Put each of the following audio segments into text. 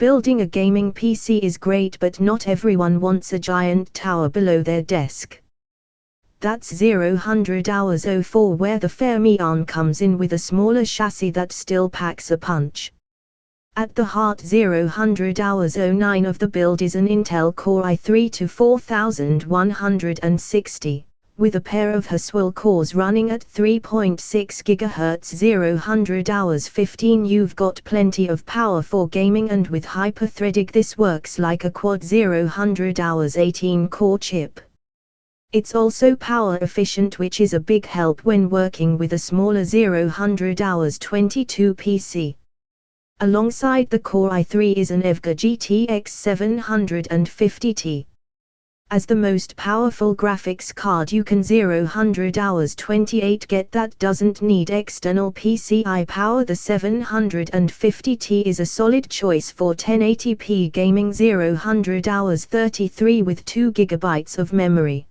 Building a gaming PC is great, but not everyone wants a giant tower below their desk. That's 0-100 hours 04 where the Fermion comes in with a smaller chassis that still packs a punch. At the heart 0-100 hours 09 of the build is an Intel Core i3-4160, with a pair of Haswell cores running at 3.6 GHz 0-100 hours 15. You've got plenty of power for gaming, and with hyper-threading this works like a quad 0-100 hours 18 core chip. It's also power efficient, which is a big help when working with a smaller 0-100 hours 22 PC. Alongside the Core i3 is an EVGA GTX 750Ti. As the most powerful graphics card you can 0-100 hours 28 get that doesn't need external PCI power. The 750Ti is a solid choice for 1080p gaming 0-100 hours 33 with 2 GB of memory.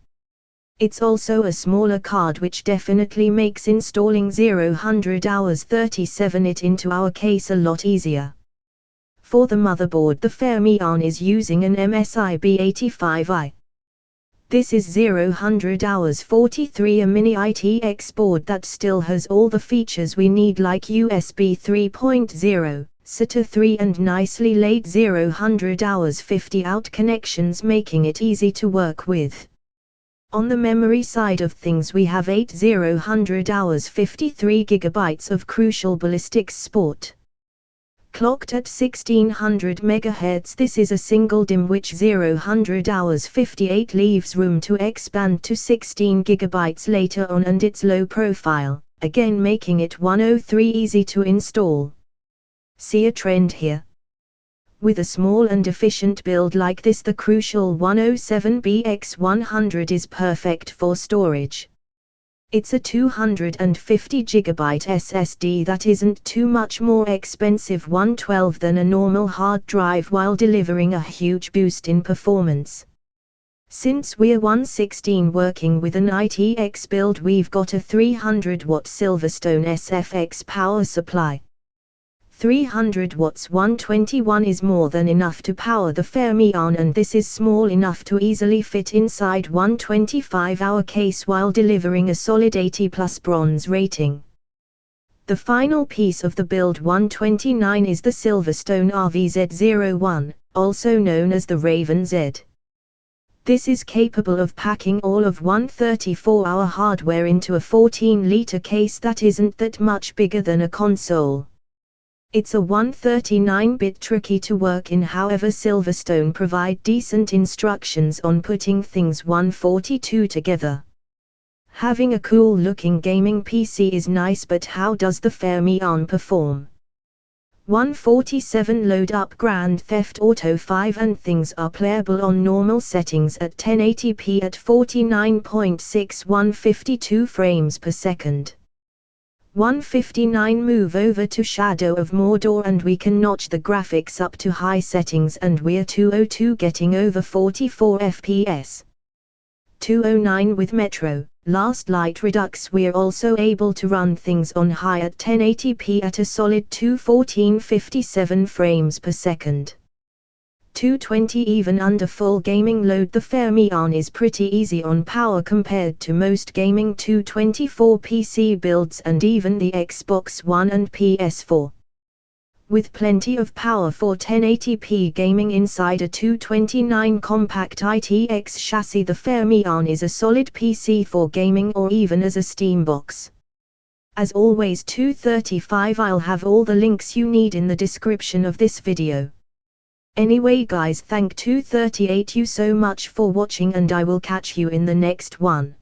It's also a smaller card, which definitely makes installing 0-100 hours 37 it into our case a lot easier. For the motherboard, the Fermion is using an MSI B85i. This is 0-100 hours 43, a mini ITX board that still has all the features we need, like USB 3.0, SATA 3 and nicely laid 0-100 hours 50 out connections, making it easy to work with. On the memory side of things, we have 8 0-100 hours 53 GB of Crucial Ballistics Sport. Clocked at 1600 MHz, this is a single DIMM which 0-100 hours 58 leaves room to expand to 16 GB later on, and it's low profile, again making it 103 easy to install. See a trend here? With a small and efficient build like this, the Crucial 107BX100 is perfect for storage. It's a 250 GB SSD that isn't too much more expensive, 112 than a normal hard drive, while delivering a huge boost in performance. Since we're 116 working with an ITX build, we've got a 300 watt Silverstone SFX power supply. 300 watts 121 is more than enough to power the Fermion, and this is small enough to easily fit inside 125-hour case while delivering a solid 80+ bronze rating. The final piece of the build 129 is the Silverstone RVZ01, also known as the Raven Z. This is capable of packing all of 134-hour hardware into a 14-liter case that isn't that much bigger than a console. It's a 139-bit, tricky to work in, however Silverstone provide decent instructions on putting things 142 together. Having a cool looking gaming PC is nice, but how does the Fermion perform? 147 load up Grand Theft Auto 5 and things are playable on normal settings at 1080p at 49.6152 frames per second. 159 move over to Shadow of Mordor and we can notch the graphics up to high settings, and we're 202 getting over 44 FPS. 209 with Metro Last Light Redux, we're also able to run things on high at 1080p at a solid 214.57 frames per second. 220 even under full gaming load. The Fermion is pretty easy on power compared to most gaming 224 PC builds and even the Xbox One and PS4. With plenty of power for 1080p gaming inside a 229 compact ITX chassis, the Fermion is a solid PC for gaming or even as a Steam box. As always, 235, I'll have all the links you need in the description of this video. Anyway guys, thank 238 you so much for watching, and I will catch you in the next one.